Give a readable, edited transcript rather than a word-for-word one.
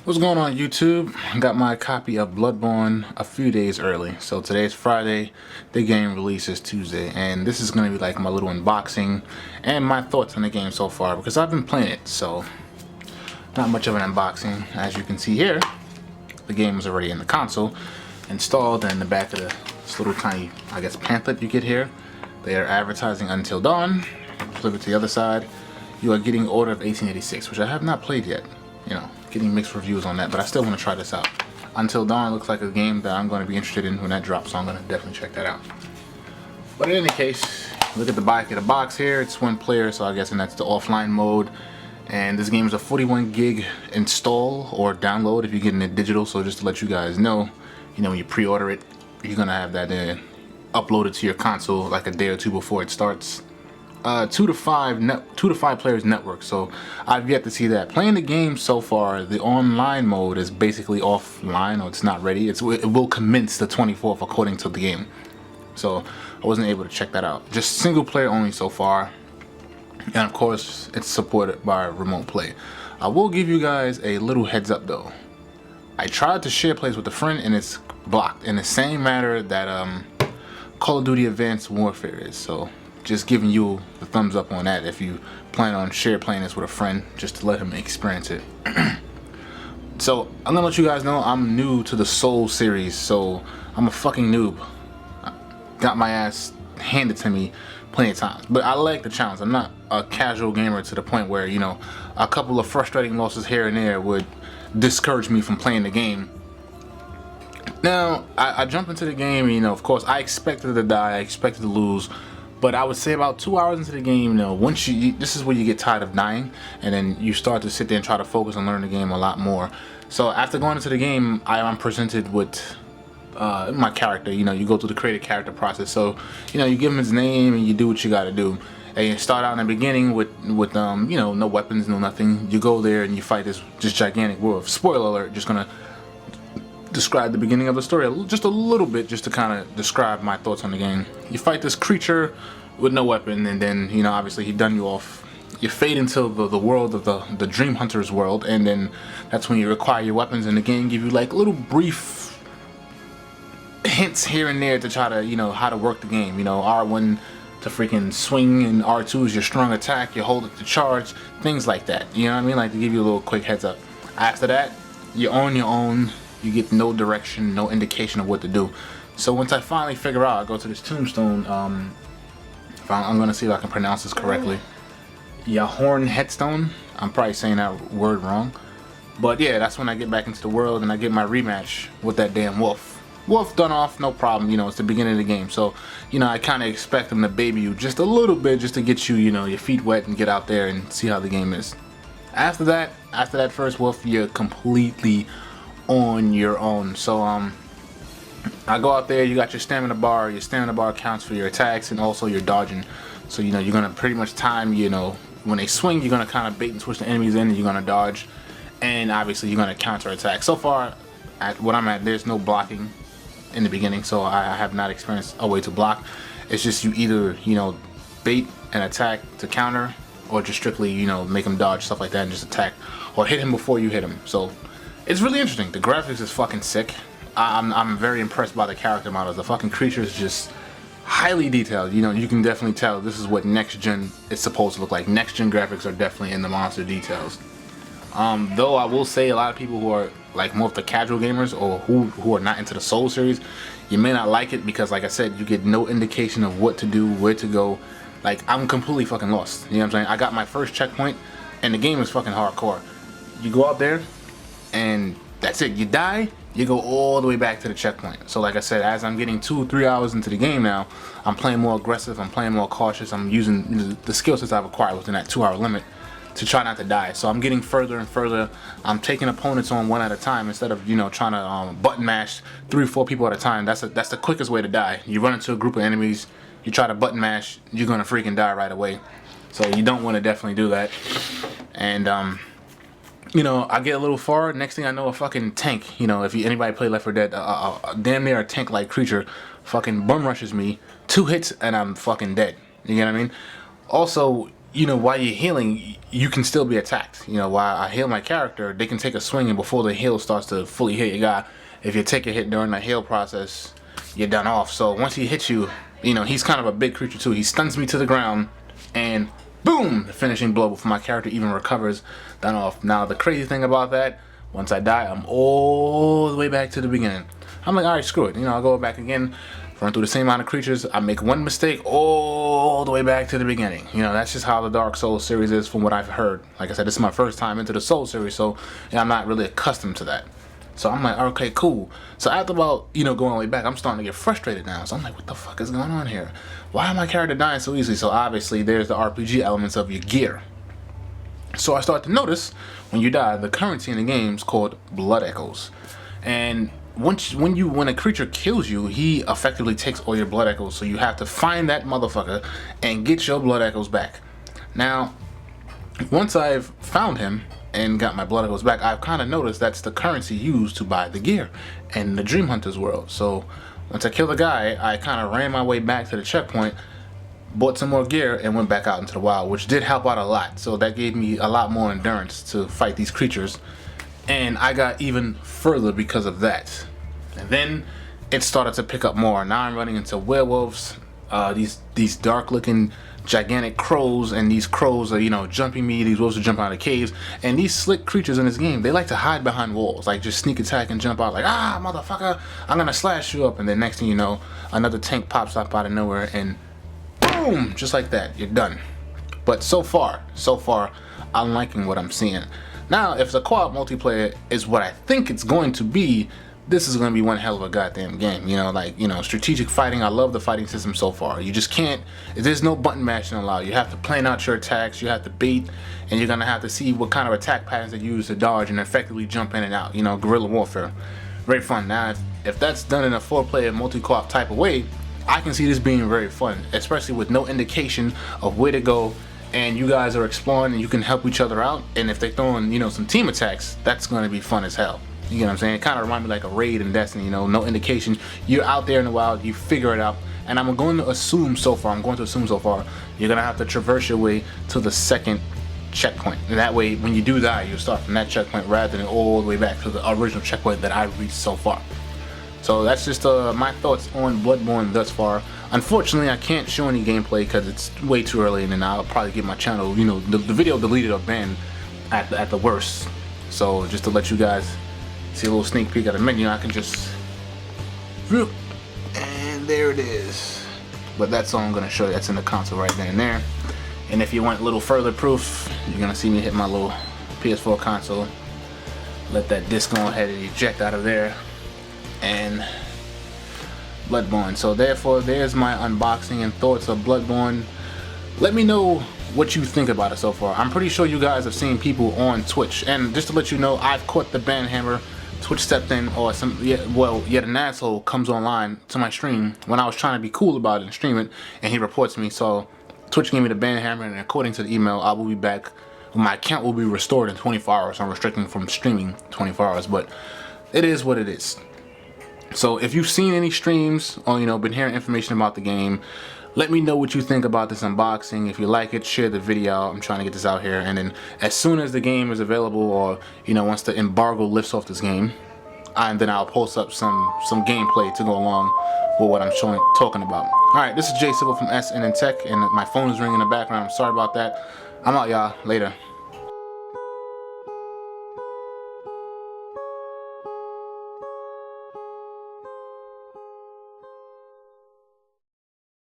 What's going on YouTube? I got my copy of Bloodborne a few days early. So today's Friday, the game releases Tuesday, and this is going to be like my little unboxing and my thoughts on the game so far because I've been playing it, so not much of an unboxing. As you can see here, the game is already in the console, installed, and in the back of this little tiny, I guess, pamphlet you get here, they are advertising Until Dawn. Flip it to the other side, you are getting Order of 1886, which I have not played yet. You know, getting mixed reviews on that, but I still want to try this out. Until Dawn looks like a game that I'm going to be interested in when that drops, so I'm going to definitely check that out. But in any case, look at the back of the box here. It's one player, so I guess and that's the offline mode. And this game is a 41 gig install or download if you're getting it digital. So just to let you guys know, you know, when you pre-order it, you're going to have that uploaded to your console like a day or two before it starts. 2 to 5 players network, so I've yet to see that. Playing the game so far, the online mode is basically offline, or it's not ready. It will commence the 24th according to the game, so I wasn't able to check that out. Just single player only so far, and of course it's supported by remote play. I will give you guys a little heads up though. I tried to share plays with a friend and it's blocked in the same manner that Call of Duty Advanced Warfare is, so just giving you the thumbs up on that if you plan on playing this with a friend, just to let him experience it. So I'm gonna let you guys know I'm new to the Soul series, so I'm a fucking noob. Got my ass handed to me plenty of times, but I like the challenge. I'm not a casual gamer to the point where, you know, a couple of frustrating losses here and there would discourage me from playing the game. Now I jumped into the game, you know, of course I expected to die, I expected to lose. But I would say about 2 hours into the game, you know, once this is where you get tired of dying, and then you start to sit there and try to focus and learn the game a lot more. So after going into the game, I'm presented with my character. You know, you go through the create a character process. So, you know, you give him his name and you do what you got to do. And you start out in the beginning with you know, no weapons, no nothing. You go there and you fight this gigantic wolf. Spoiler alert, just gonna describe the beginning of the story just a little bit, just to kind of describe my thoughts on the game. You fight this creature with no weapon, and then, you know, obviously he done you off. You fade into the world of the Dream Hunter's world, and then that's when you acquire your weapons, and the game give you like little brief hints here and there to try to, you know, how to work the game. You know, R1 to freaking swing, and R2 is your strong attack, you hold it to charge, things like that. You know what I mean? Like, to give you a little quick heads up. After that, you're on your own. You get no direction, no indication of what to do. So once I finally figure out, I go to this tombstone. I'm gonna see if I can pronounce this correctly. Yahorn Headstone. I'm probably saying that word wrong, but yeah, that's when I get back into the world and I get my rematch with that damn wolf. Wolf done off, no problem. You know, it's the beginning of the game, so you know I kind of expect him to baby you just a little bit, just to get you, you know, your feet wet and get out there and see how the game is. After that first wolf, you're completely on your own. So I go out there, you got your stamina bar. Your stamina bar counts for your attacks and also your dodging. So, you know, you're gonna pretty much time, you know, when they swing, you're gonna kind of bait and switch the enemies in, and you're gonna dodge, and obviously you're gonna counter attack. So far at what I'm at, there's no blocking in the beginning, so I have not experienced a way to block. It's just you either, you know, bait and attack to counter, or just strictly, you know, make him dodge, stuff like that, and just attack or hit him before you hit him. So it's really interesting. The graphics is fucking sick. I'm very impressed by the character models. The fucking creature is just highly detailed. You know, you can definitely tell this is what next gen is supposed to look like. Next gen graphics are definitely in the monster details. Though I will say a lot of people who are like more of the casual gamers, or who are not into the Soul series, you may not like it because, like I said, you get no indication of what to do, where to go. Like, I'm completely fucking lost. You know what I'm saying? I got my first checkpoint and the game is fucking hardcore. You go out there and that's it. You die, you go all the way back to the checkpoint. So like I said, as I'm getting 2-3 hours into the game now, I'm playing more aggressive, I'm playing more cautious, I'm using the skill sets I've acquired within that 2-hour limit to try not to die. So I'm getting further and further. I'm taking opponents on one at a time instead of, you know, trying to button mash 3 or 4 people at a time. That's the quickest way to die. You run into a group of enemies, you try to button mash, you're gonna freaking die right away. So you don't want to definitely do that. And you know, I get a little far. Next thing I know, a fucking tank. You know, if anybody play Left 4 Dead, damn near a tank-like creature, fucking bum rushes me. 2 hits and I'm fucking dead. You get what I mean? Also, while you're healing, you can still be attacked. While I heal my character, they can take a swing, and before the heal starts to fully hit your guy, if you take a hit during the heal process, you're done off. So once he hits you, he's kind of a big creature too. He stuns me to the ground, and boom, the finishing blow before my character even recovers, done off. Now the crazy thing about that, once I die, I'm all the way back to the beginning. I'm like, alright, screw it. I'll go back again, run through the same amount of creatures. I make one mistake, all the way back to the beginning. That's just how the Dark Souls series is from what I've heard. Like I said, this is my first time into the Souls series, so I'm not really accustomed to that. So I'm like, okay, cool. So after about, going all the way back, I'm starting to get frustrated now. So I'm like, what the fuck is going on here? Why am my character dying so easily? So obviously there's the RPG elements of your gear. So I start to notice when you die, the currency in the game is called blood echoes. And when a creature kills you, he effectively takes all your blood echoes. So you have to find that motherfucker and get your blood echoes back. Now, once I've found him and got my blood echoes back, I've kind of noticed that's the currency used to buy the gear in the Dream Hunters world. So once I killed the guy, I kind of ran my way back to the checkpoint, bought some more gear, and went back out into the wild, which did help out a lot. So that gave me a lot more endurance to fight these creatures, and I got even further because of that. And then it started to pick up more. Now I'm running into werewolves, these dark looking gigantic crows, and these crows are jumping me. These wolves are jumping out of caves, and these slick creatures in this game, they like to hide behind walls, like just sneak attack and jump out like, ah, motherfucker, I'm gonna slash you up. And then next thing you know, another tank pops up out of nowhere, and boom, just like that, you're done. But so far I'm liking what I'm seeing. Now if the co-op multiplayer is what I think it's going to be, this is going to be one hell of a goddamn game. Strategic fighting. I love the fighting system so far. You just can't, there's no button mashing allowed. You have to plan out your attacks, you have to bait, and you're going to have to see what kind of attack patterns they use to dodge and effectively jump in and out. Guerrilla warfare. Very fun. Now if that's done in a 4-player multi-co-op type of way, I can see this being very fun, especially with no indication of where to go, and you guys are exploring and you can help each other out. And if they're throwing some team attacks, that's going to be fun as hell. You know what I'm saying? It kind of reminds me like a raid in Destiny, no indication. You're out there in the wild, you figure it out. And I'm going to assume so far, you're going to have to traverse your way to the second checkpoint. And that way, when you do die, you'll start from that checkpoint rather than all the way back to the original checkpoint that I've reached so far. So that's just my thoughts on Bloodborne thus far. Unfortunately, I can't show any gameplay because it's way too early, and then I'll probably get my channel, the video deleted or banned at the worst. So just to let you guys see a little sneak peek at the menu, I can just, and there it is. But that's all I'm gonna show you. That's in the console right then and there. And if you want a little further proof, you're gonna see me hit my little PS4 console, let that disc go ahead and eject out of there, and Bloodborne. So therefore, there's my unboxing and thoughts of Bloodborne. Let me know what you think about it so far. I'm pretty sure you guys have seen people on Twitch, and just to let you know, I've caught the ban hammer. Twitch stepped in, or yet an asshole comes online to my stream when I was trying to be cool about it and stream it, and he reports me. So Twitch gave me the ban hammer, and according to the email, I will be back. My account will be restored in 24 hours. I'm restricting from streaming 24 hours, but it is what it is. So if you've seen any streams or been hearing information about the game, let me know what you think about this unboxing. If you like it, share the video. I'm trying to get this out here, and then as soon as the game is available, or once the embargo lifts off this game, and then I'll post up some gameplay to go along with what I'm talking about. Alright, this is Jay Sybil from SN Tech, and my phone is ringing in the background. I'm sorry about that. I'm out, y'all. Later.